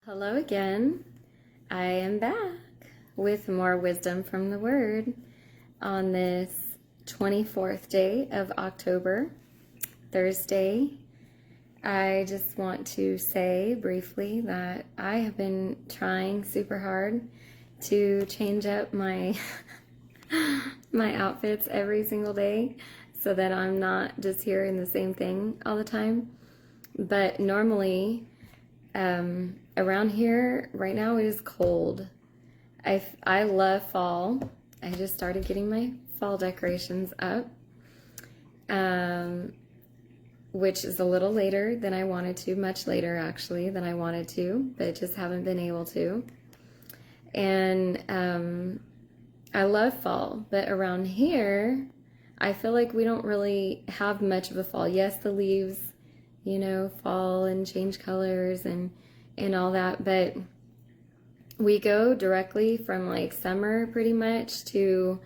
Hello again. I am back with more wisdom from the Word on this 24th day of October, Thursday. I just want to say briefly that I have been trying super hard to change up my my outfits every single day so that I'm not just hearing the same thing all the time. But normally, around here right now it is cold. I love fall. I just started getting my fall decorations up, which is a little later than I wanted to, much later actually than I wanted to, but just haven't been able to. And I love fall, but around here I feel like we don't really have much of a fall. Yes, the leaves, fall and change colors and all that, but we go directly from like summer pretty much to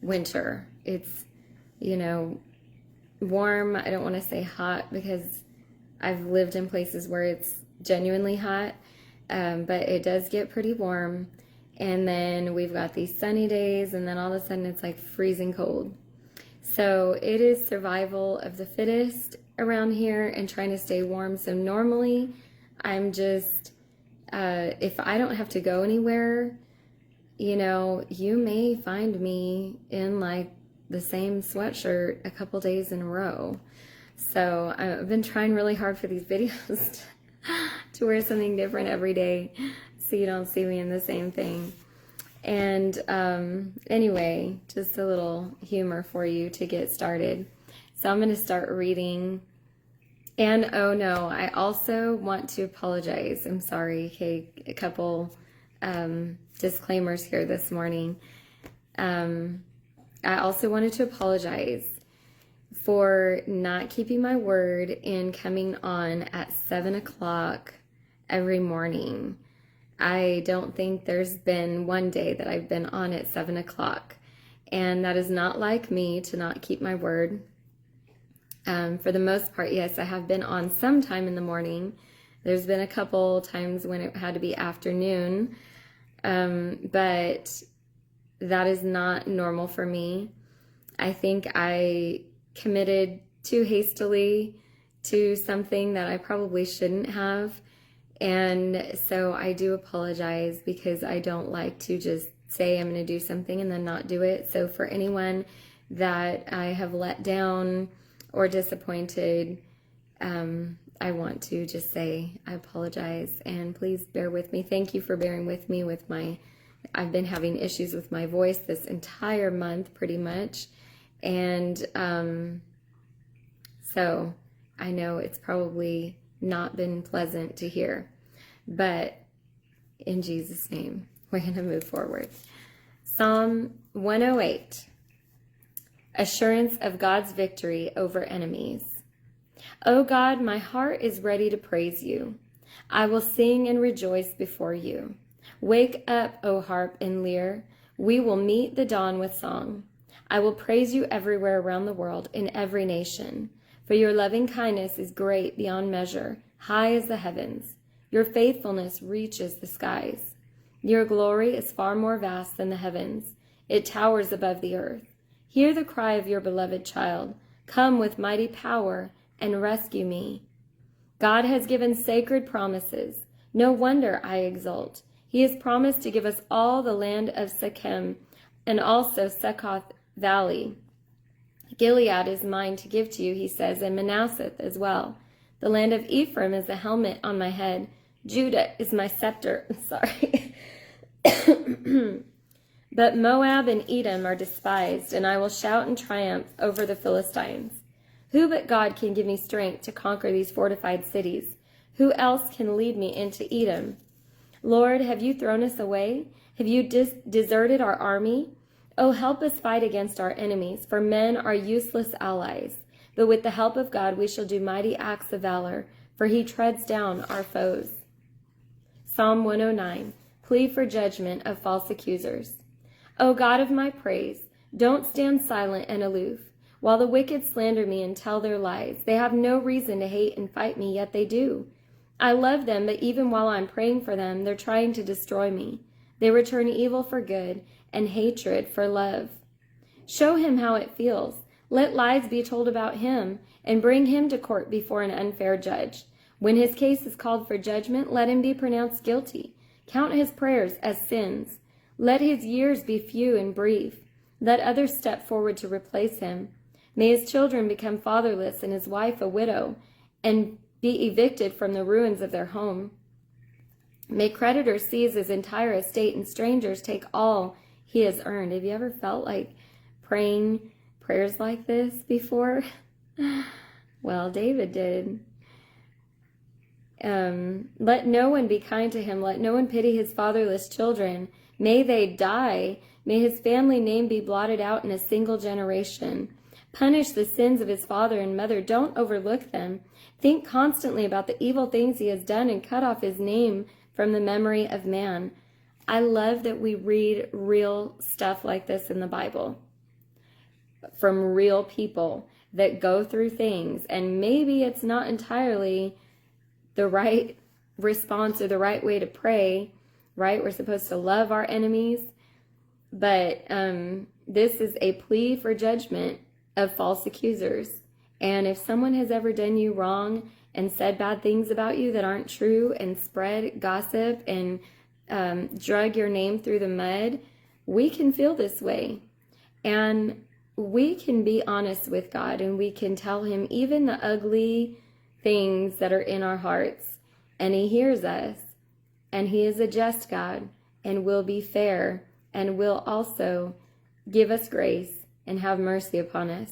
winter. It's, warm. I don't want to say hot because I've lived in places where it's genuinely hot, but it does get pretty warm. And then we've got these sunny days, and then all of a sudden it's like freezing cold. So it is survival of the fittest around here and trying to stay warm. So normally I'm just, if I don't have to go anywhere, you may find me in like the same sweatshirt a couple days in a row. So I've been trying really hard for these videos to wear something different every day so you don't see me in the same thing. And anyway, just a little humor for you to get started. So I'm going to start reading. And oh no, I also want to apologize. I'm sorry. Okay, a couple disclaimers here this morning. I also wanted to apologize for not keeping my word and coming on at 7 o'clock every morning. I don't think there's been one day that I've been on at 7 o'clock. And that is not like me to not keep my word. For the most part, yes, I have been on sometime in the morning. There's been a couple times when it had to be afternoon. But that is not normal for me. I think I committed too hastily to something that I probably shouldn't have. And so I do apologize because I don't like to just say I'm going to do something and then not do it. So for anyone that I have let down or disappointed, I want to just say I apologize and please bear with me. Thank you for bearing with me with I've been having issues with my voice this entire month pretty much. And so I know it's probably not been pleasant to hear, but in Jesus' name, we're going to move forward. Psalm 108, assurance of God's victory over enemies. O God, my heart is ready to praise you. I will sing and rejoice before you. Wake up, O harp and lyre. We will meet the dawn with song. I will praise you everywhere around the world, in every nation. For your loving kindness is great beyond measure, high as the heavens. Your faithfulness reaches the skies. Your glory is far more vast than the heavens. It towers above the earth. Hear the cry of your beloved child. Come with mighty power and rescue me. God has given sacred promises. No wonder I exult. He has promised to give us all the land of Shechem and also Succoth Valley. Gilead is mine to give to you, he says, and Manasseh as well. The land of Ephraim is the helmet on my head. Judah is my scepter. Sorry. But Moab and Edom are despised, and I will shout in triumph over the Philistines. Who but God can give me strength to conquer these fortified cities? Who else can lead me into Edom? Lord, have you thrown us away? Have you deserted our army? Oh, help us fight against our enemies, for men are useless allies. But with the help of God, we shall do mighty acts of valor, for he treads down our foes. Psalm 109, plea for judgment of false accusers. O God of my praise, don't stand silent and aloof. While the wicked slander me and tell their lies, they have no reason to hate and fight me, yet they do. I love them, but even while I'm praying for them, they're trying to destroy me. They return evil for good and hatred for love. Show him how it feels. Let lies be told about him, and bring him to court before an unfair judge. When his case is called for judgment, let him be pronounced guilty. Count his prayers as sins. Let his years be few and brief. Let others step forward to replace him. May his children become fatherless and his wife a widow, and be evicted from the ruins of their home. May creditors seize his entire estate and strangers take all he has earned. Have you ever felt like praying prayers like this before? Well, David did. Let no one be kind to him. Let no one pity his fatherless children. May they die. May his family name be blotted out in a single generation. Punish the sins of his father and mother. Don't overlook them. Think constantly about the evil things he has done and cut off his name from the memory of man. I love that we read real stuff like this in the Bible from real people that go through things, and maybe it's not entirely the right response or the right way to pray, right? We're supposed to love our enemies, but this is a plea for judgment of false accusers. And if someone has ever done you wrong and said bad things about you that aren't true and spread gossip and drug your name through the mud, we can feel this way. And we can be honest with God, and we can tell him even the ugly things that are in our hearts. And he hears us, and he is a just God and will be fair and will also give us grace and have mercy upon us.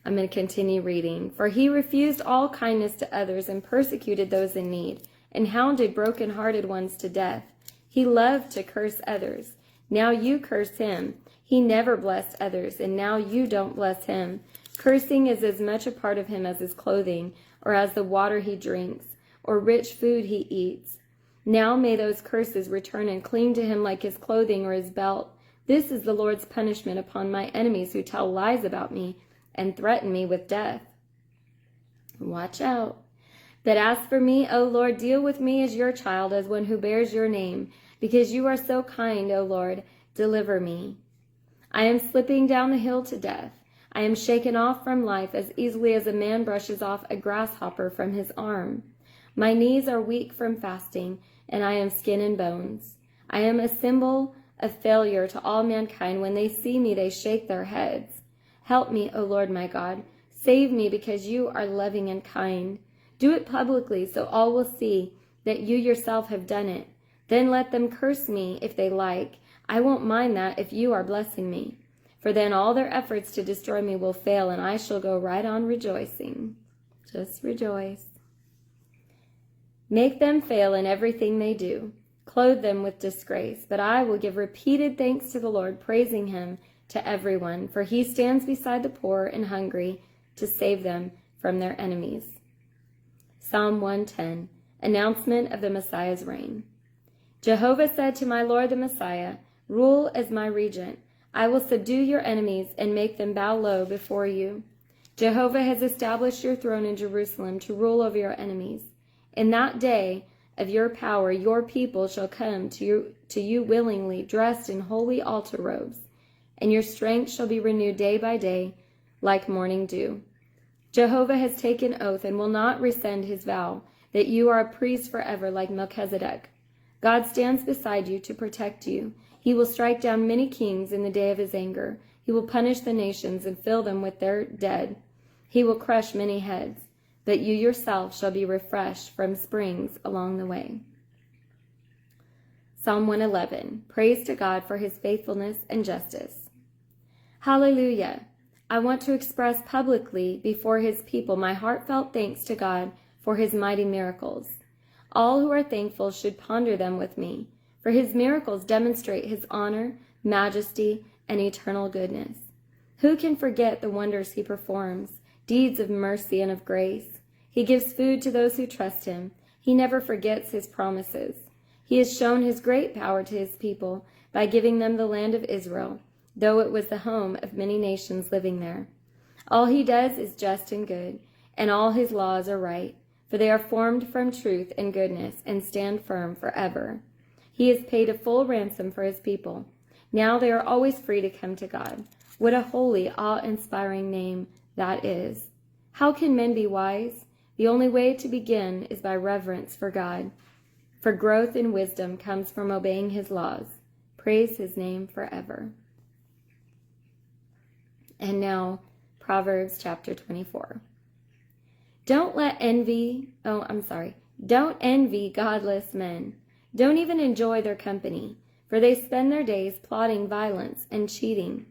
I'm going to continue reading. For he refused all kindness to others and persecuted those in need and hounded broken-hearted ones to death. He loved to curse others. Now you curse him. He never blessed others, and now you don't bless him. Cursing is as much a part of him as his clothing, or as the water he drinks, or rich food he eats. Now may those curses return and cling to him like his clothing or his belt. This is the Lord's punishment upon my enemies who tell lies about me and threaten me with death. Watch out. But as for me, O Lord, deal with me as your child, as one who bears your name. Because you are so kind, O Lord, deliver me. I am slipping down the hill to death. I am shaken off from life as easily as a man brushes off a grasshopper from his arm. My knees are weak from fasting, and I am skin and bones. I am a symbol of failure to all mankind. When they see me, they shake their heads. Help me, O Lord my God. Save me because you are loving and kind. Do it publicly so all will see that you yourself have done it. Then let them curse me if they like. I won't mind that if you are blessing me. For then all their efforts to destroy me will fail, and I shall go right on rejoicing. Just rejoice. Make them fail in everything they do. Clothe them with disgrace. But I will give repeated thanks to the Lord, praising him to everyone, for he stands beside the poor and hungry to save them from their enemies. Psalm 110, Announcement of the Messiah's Reign. Jehovah said to my Lord the Messiah, rule as my regent. I will subdue your enemies and make them bow low before you. Jehovah has established your throne in Jerusalem to rule over your enemies. In that day of your power, your people shall come to you willingly, dressed in holy altar robes, and your strength shall be renewed day by day like morning dew. Jehovah has taken oath and will not rescind his vow, that you are a priest forever like Melchizedek. God stands beside you to protect you. He will strike down many kings in the day of his anger. He will punish the nations and fill them with their dead. He will crush many heads, but you yourself shall be refreshed from springs along the way. Psalm 111, Praise to God for his faithfulness and justice. Hallelujah! I want to express publicly before his people my heartfelt thanks to God for his mighty miracles. All who are thankful should ponder them with me, for his miracles demonstrate his honor, majesty, and eternal goodness. Who can forget the wonders he performs, deeds of mercy and of grace? He gives food to those who trust him. He never forgets his promises. He has shown his great power to his people by giving them the land of Israel, though it was the home of many nations living there. All he does is just and good, and all his laws are right. for they are formed from truth and goodness and stand firm forever. He has paid a full ransom for his people. Now they are always free to come to God. What a holy, awe-inspiring name that is. How can men be wise? The only way to begin is by reverence for God. For growth in wisdom comes from obeying his laws. Praise his name forever. And now, Proverbs chapter 24. Don't envy godless men. Don't even enjoy their company, for they spend their days plotting violence and cheating.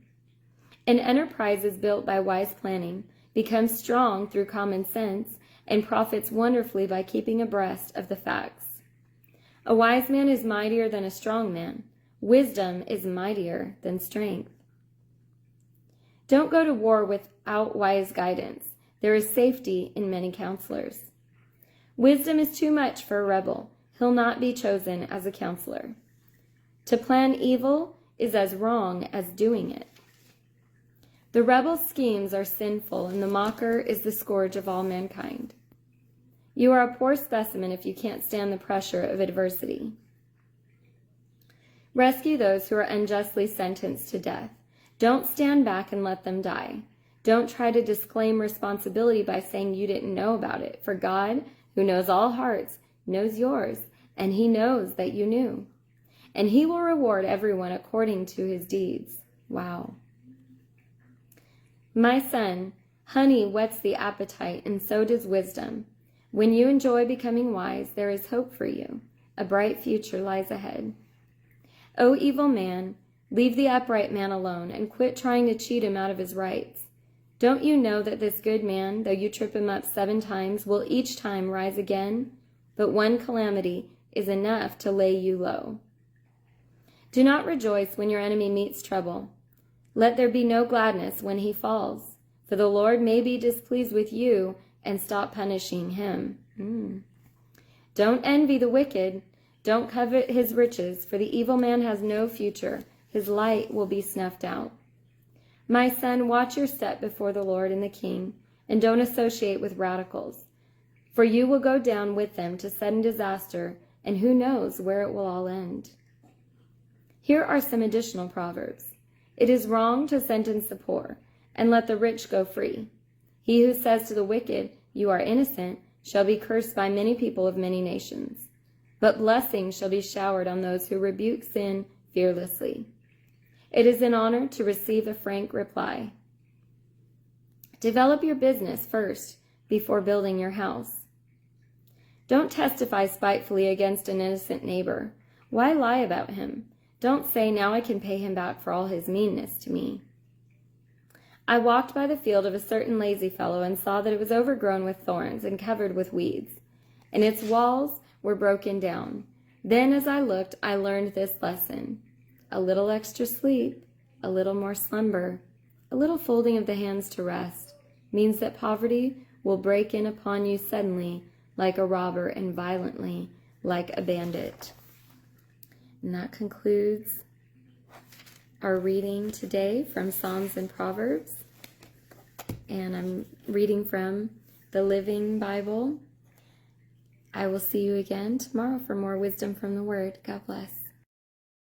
An enterprise is built by wise planning, becomes strong through common sense, and profits wonderfully by keeping abreast of the facts. A wise man is mightier than a strong man. Wisdom is mightier than strength. Don't go to war without wise guidance. There is safety in many counselors. Wisdom is too much for a rebel. He'll not be chosen as a counselor. To plan evil is as wrong as doing it. The rebel's schemes are sinful, and the mocker is the scourge of all mankind. You are a poor specimen if you can't stand the pressure of adversity. Rescue those who are unjustly sentenced to death. Don't stand back and let them die. Don't try to disclaim responsibility by saying you didn't know about it, for God, who knows all hearts, knows yours, and he knows that you knew. And he will reward everyone according to his deeds. Wow. My son, honey whets the appetite, and so does wisdom. When you enjoy becoming wise, there is hope for you. A bright future lies ahead. O evil man, leave the upright man alone and quit trying to cheat him out of his rights. Don't you know that this good man, though you trip him up 7 times, will each time rise again? But one calamity is enough to lay you low. Do not rejoice when your enemy meets trouble. Let there be no gladness when he falls, for the Lord may be displeased with you and stop punishing him. Don't envy the wicked. Don't covet his riches, for the evil man has no future. His light will be snuffed out. My son, watch your step before the Lord and the King, and don't associate with radicals, for you will go down with them to sudden disaster, and who knows where it will all end. Here are some additional proverbs. It is wrong to sentence the poor, and let the rich go free. He who says to the wicked, you are innocent, shall be cursed by many people of many nations. But blessing shall be showered on those who rebuke sin fearlessly. It is an honor to receive a frank reply. Develop your business first before building your house. Don't testify spitefully against an innocent neighbor. Why lie about him? Don't say, now I can pay him back for all his meanness to me. I walked by the field of a certain lazy fellow and saw that it was overgrown with thorns and covered with weeds, and its walls were broken down. Then as I looked, I learned this lesson. A little extra sleep, a little more slumber, a little folding of the hands to rest means that poverty will break in upon you suddenly like a robber and violently like a bandit. And that concludes our reading today from Psalms and Proverbs. And I'm reading from the Living Bible. I will see you again tomorrow for more wisdom from the Word. God bless.